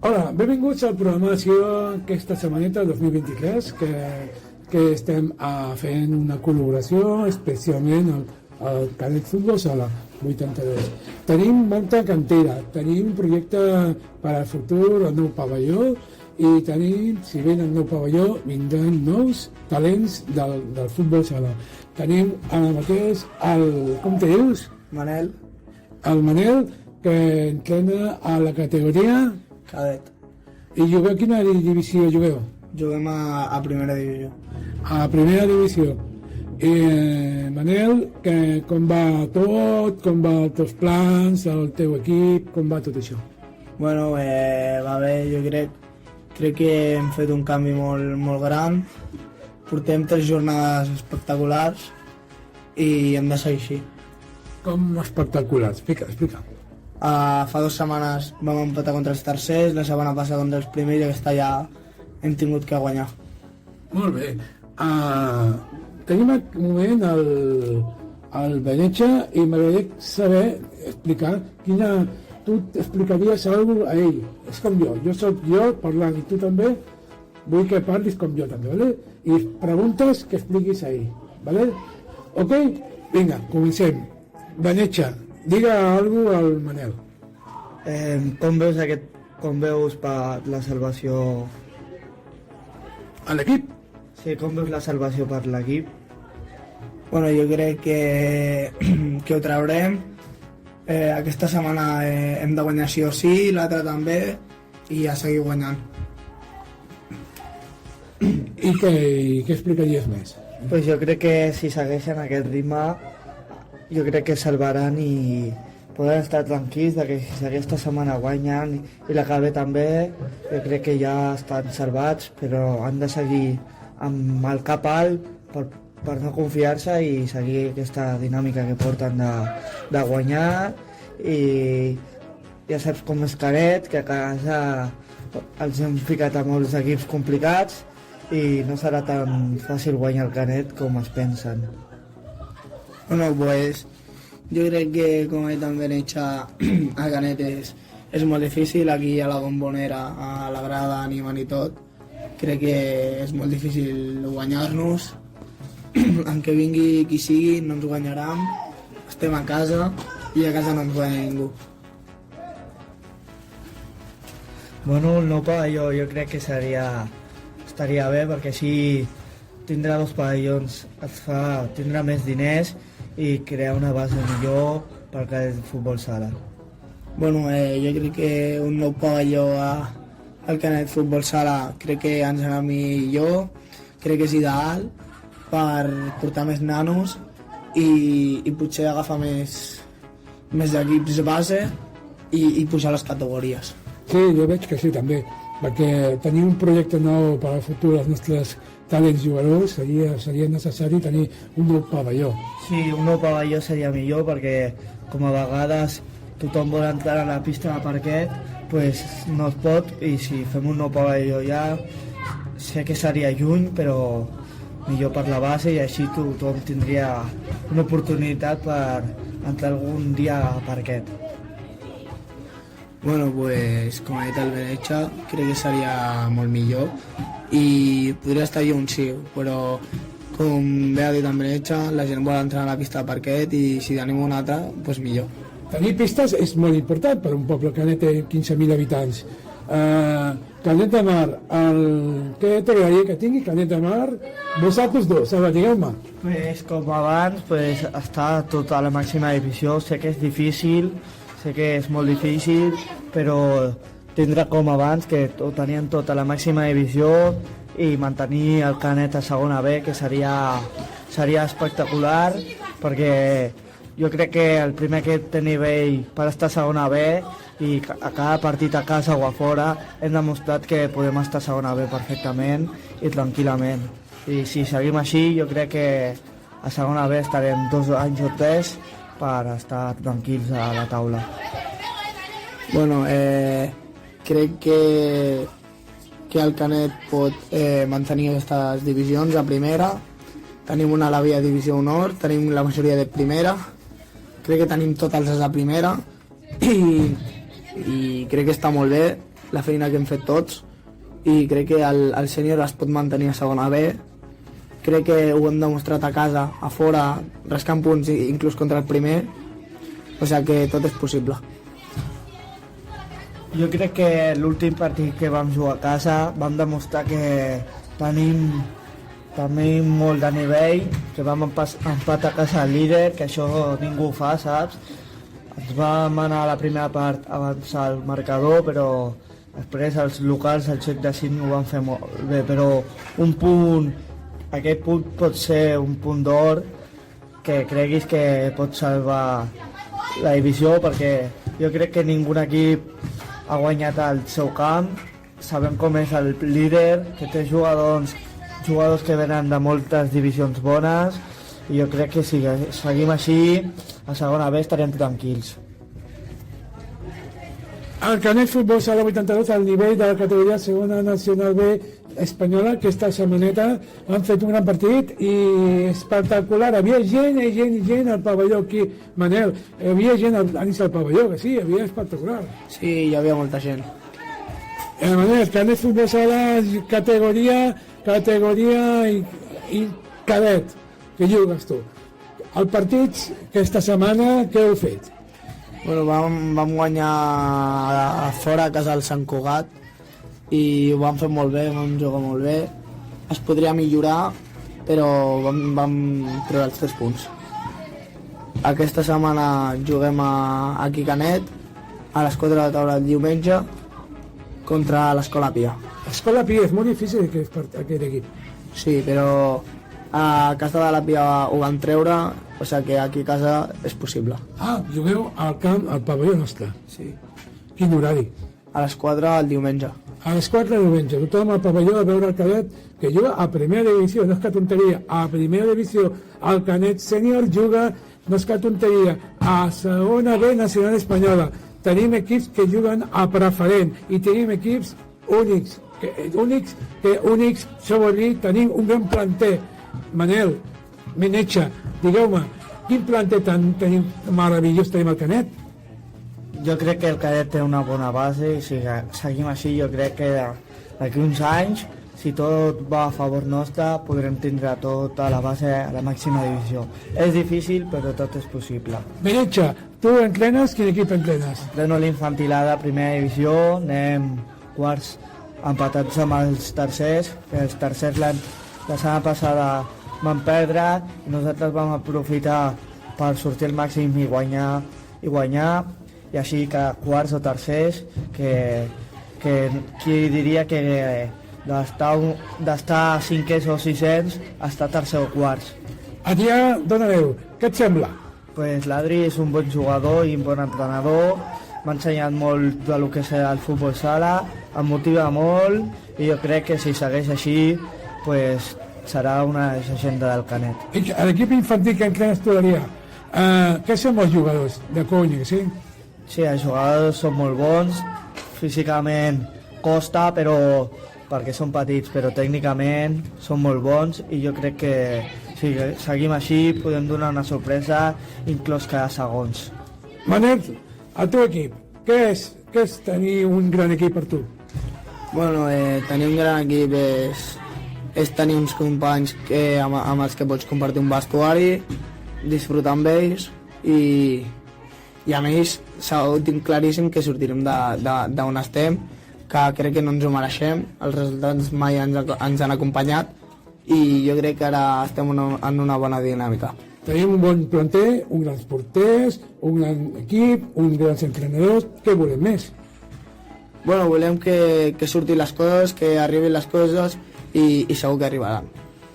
Hola, benvinguts al programació aquesta setmaneta 2023 que estem fent una col·laboració especialment al Canet Futbol Sala 82. Tenim molta cantera, tenim un projecte per al futur, el nou pavelló, i tenim, si ven el nou pavelló, vindran nous talents del futbol sala. Tenim ara mateix com te dius? Manel. El Manel, que entrena a la categoria Cadet. I jugueu, quina divisió jugueu? Juguem a primera divisió. A primera divisió. Manel, com va tot, com va els teus plans, el teu equip, com va tot això? Bueno, va bé, jo crec que hem fet un canvi molt gran. Portem 3 jornades espectaculars i hem de seguir així. Com espectacular? Explica. Fa 2 setmanes vam empatar contra els tercers, la setmana passada contra els primers i aquesta ja hem tingut que guanyar. Molt bé. Tenim un moment el Benetxa i m'agradaria saber, explicar, tu explicaries alguna cosa a ell. És com jo soc jo parlant i tu també, vull que parlis com jo també, ¿vale? I preguntes que expliquis a ell, ¿vale? Ok? Vinga, comencem. Benetxa, diga alguna cosa al Manel. Com veus per la salvació? A l'equip? Sí, com veus la salvació per l'equip? Bueno, jo crec que ho traurem. Aquesta setmana hem de guanyar sí o sí, l'altra també, i a seguir guanyant. I què explicaries més? Pues jo crec que si segueixen aquest ritme, jo crec que salvaran i poden estar tranquils de que si aquesta setmana guanyen i la que ve també, jo crec que ja estan salvats, però han de seguir amb el cap alt per no confiar-se i seguir aquesta dinàmica que porten de guanyar. I ja saps com és Canet, que a casa els hem ficat a molts equips complicats i no serà tan fàcil guanyar el Canet com es pensen. Bueno, pues jo crec que, com ha dit en Benetxa, el Canet és molt difícil. Aquí a la Bombonera, a la grada, animant i tot. Crec que és molt difícil guanyar-nos. En que vingui qui sigui, no ens guanyaran. Estem a casa i a casa no ens guanya ningú. Bueno, el nou pavelló jo crec que estaria bé perquè així tindrà 2 pavellons, tindrà més diners i crear una base millor per al futbol sala. Bueno, jo crec que un nou pavelló al Canet Futbol Sala crec que ens anirà millor, crec que és ideal per portar més nanos i potser agafar més equips base i pujar les categories. Sí, jo veig que sí també, perquè tenir un projecte nou per al futur dels nostres talents jugadors seria necessari tenir un nou pavelló. Sí, un nou pavelló seria millor perquè com a vegades tothom vol entrar a la pista de parquet, pues no es pot, i si fem un nou pavelló ja sé que seria lluny, però millor per la base i així tothom tindria una oportunitat per entrar algun dia a parquet. Bueno, pues com ha dit el Benetxa, crec que seria molt millor i podria estar lluny, sí, però com bé ha dit el Benetxa, la gent vol entrar a la pista de parquet i si tenim una altra, pues millor. Tenir pistes és molt important per un poble que té 15.000 habitants. Canet de Mar, què t'agradaria que tingui Canet de Mar? Vosaltres dos, digueu-me. Pues, com abans, està tot a la màxima divisió. Sé que és difícil, sé que és molt difícil, però tindrà com abans, que tenien tot a la màxima divisió i mantenir el Canet a segona B, que seria espectacular, perquè jo crec que el primer que té nivell per estar a segona B i a cada partit a casa o a fora hem demostrat que podem estar a segona B perfectament i tranquil·lament. I si seguim així jo crec que a segona B estarem 2 anys o 3 per estar tranquils a la taula. Bueno, crec que el Canet pot mantenir aquestes divisions a primera. Tenim una a la via divisió honor, tenim la majoria de primera. Crec que tenim tots els a primera i i crec que està molt bé la feina que hem fet tots i crec que el sènior es pot mantenir a segona B. Crec que ho hem demostrat a casa, a fora, rascant punts inclús contra el primer, o sigui que tot és possible. Jo crec que l'últim partit que vam jugar a casa vam demostrar que tenim molt de nivell, que vam empatar a casa el líder, que això ningú ho fa, saps? Ens vam anar a la primera part abans al marcador, però després els locals, el Xec de Cinc, ho van fer molt bé, però aquest punt pot ser un punt d'or que creguis que pot salvar la divisió, perquè jo crec que ningú equip ha guanyat el seu camp. Sabem com és el líder, que té jugadors que venen de moltes divisions bones, i jo crec que si seguim així, a segona B estarem tranquils. El Canet Futbol Sala 82 al nivell de la categoria segona nacional B espanyola, que esta setmaneta han fet un gran partit i espectacular. Havia gent al pavelló aquí, Manel. Havia gent a dins del pavelló, que sí, havia espectacular. Sí, hi havia molta gent. Manel, Canet Futbol Sala categoria i cadet, que jugues tu. El partit que esta setmana, què heu fet? Bueno, vam guanyar a fora a casa del Sant Cugat i ho vam fer molt bé, vam jugar molt bé. Es podria millorar, però vam treure els 3 punts. Aquesta setmana juguem aquí a Canet, a les 4 de la tarda el diumenge, contra l'Escola Pia. L'Escola Pia és molt difícil aquest equip. Sí, però a casa de la Pia ho van treure, o sigui que aquí a casa és possible. Jugueu al camp, al pavelló nostre. Sí. Quin horari? A les 4 el diumenge. A les 4 de diumenge, tothom al pavelló a veure el cadet que juga a primera divisió, no és que tonteria, a primera divisió. El Canet sènior juga, no és que tonteria, a segona B nacional espanyola. Tenim equips que juguen a preferent i tenim equips únics, això vol dir tenim un gran planter. Manel, Menetxa, digueu-me, quin planter tenim meravellós tenim al Canet? Jo crec que el cadet té una bona base i si seguim així jo crec que d'aquí uns anys, si tot va a favor nostre, podrem tindre tota la base a la màxima divisió. És difícil, però tot és possible. Menetxa, tu entrenes? Quin equip entrenes? Entreno l'infantilada, primera divisió, anem quarts empatats amb els tercers, que els tercers la setmana passada van perdre i nosaltres vam aprofitar per sortir al màxim i guanyar, i així que quarts o tercers, que qui diria que d'estar cinquers o sisens a estar tercer o quarts. Adrià, dona veu, què et sembla? Pues l'Adri és un bon jugador i un bon entrenador, m'ha ensenyat molt del que és el futbol sala, em motiva molt i jo crec que si segueix així pues, serà una llegenda del Canet. A l'equip infantil que entrenes tu, Adrià, què són els jugadors de Conya, sí? Sí, els jugadors són molt bons, físicament costa, però perquè són petits, però tècnicament són molt bons i jo crec que si seguim així podem donar una sorpresa inclús cada segons. Manel, el teu equip, què és tenir un gran equip per tu? Bueno, tenir un gran equip és tenir uns companys amb els que pots compartir un vestuari, disfrutar amb ells i a més tinc claríssim que sortirem d'on estem, que crec que no ens ho mereixem, els resultats mai ens han acompanyat i jo crec que ara estem en una bona dinàmica. Tenim un bon planter, un grans porters, un gran equip, uns grans entrenadors, què volem més? Bueno, volem que surtin les coses, que arribin les coses i segur que arribaran.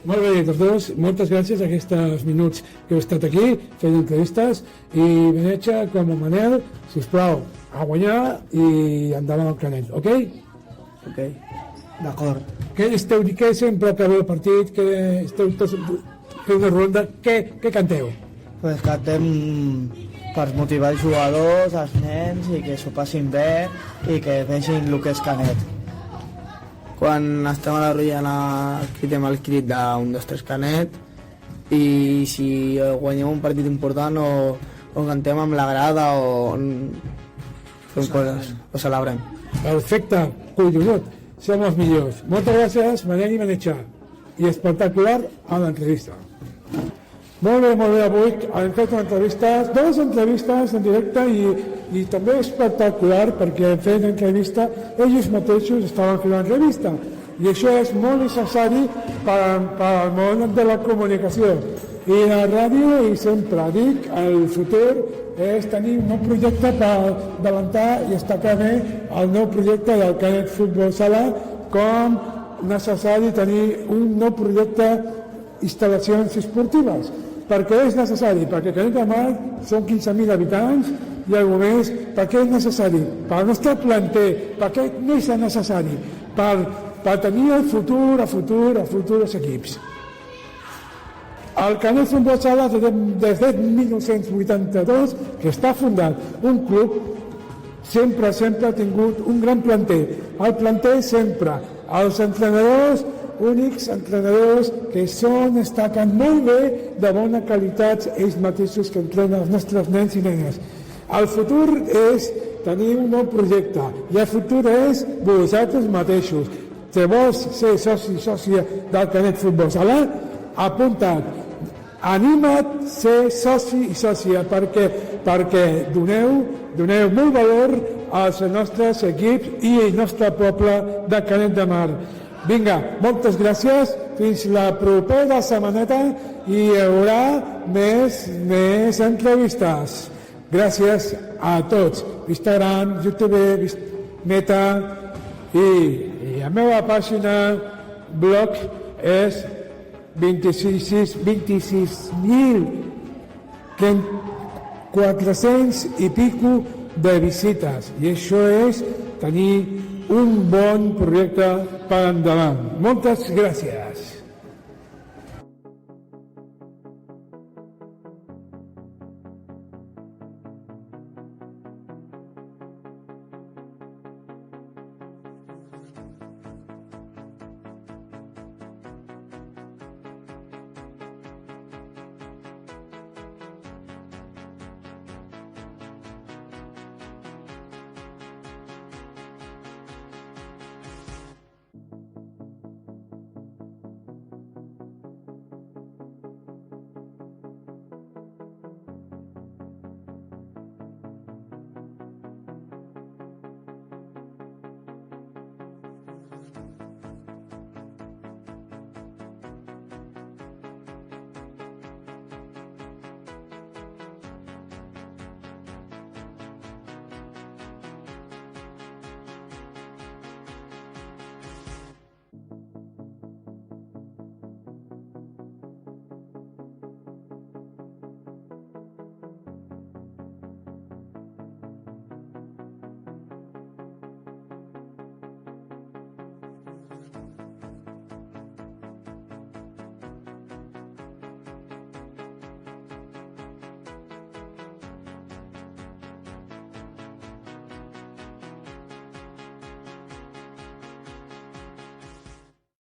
Molt bé, tots dos, moltes gràcies a aquests minuts que heu estat aquí fent entrevistes i Menetxa com a Manel, sisplau, a guanyar i endavant al Canet, ok? Ok. D'acord. Què sempre acabeu el partit, que esteu tots fent una ronda, què canteu? Pues cantem per motivar els jugadors, els nens i que s'ho passin bé i que vegin el que és Canet. Quan estem a la Rotllana cridem el crit d'un, dos, tres Canet i si guanyem un partit important o cantem amb la grada o pues ho celebrem. Perfecte, collonut, som els millors. Moltes gràcies, Manel i Manetxa. I espectacular a l'entrevista. Molt bé, avui hem fet una entrevista, dues entrevistes en directe i també espectacular perquè hem fet entrevista, ells mateixos estaven fent l'entrevista i això és molt necessari per al món de la comunicació. I la ràdio, i sempre dic, el futur és tenir un nou projecte per adelantar i destacar bé el nou projecte del Canet Futbol Sala, com necessari tenir un nou projecte instal·lacions esportives. Per què és necessari? Perquè Canet de Mar són 15.000 habitants i alguna més. Per què és necessari? Per al nostre planter. Per què més és necessari? Per tenir el futur els equips. El Canet Futbol Sala des de 1982 que està fundat un club sempre ha tingut un gran planter. El planter sempre, els entrenadors únics entrenadors que destaquen molt bé de bona qualitat ells mateixos que entrenen els nostres nens i nenes. El futur és tenir un nou projecte i el futur és vosaltres mateixos. Si vols ser sòcia del Canet Futbol Sala, apunta't, anima't, ser soci i sòcia perquè doneu molt valor als nostres equips i al nostre poble de Canet de Mar. Vinga, moltes gràcies, fins la propera setmaneta i hi haurà més entrevistes. Gràcies a tots, Instagram, YouTube, Meta i la meva pàgina blog és 26.400 i pico de visites i això és tenir un bon projecte per endavant. Moltes gràcies.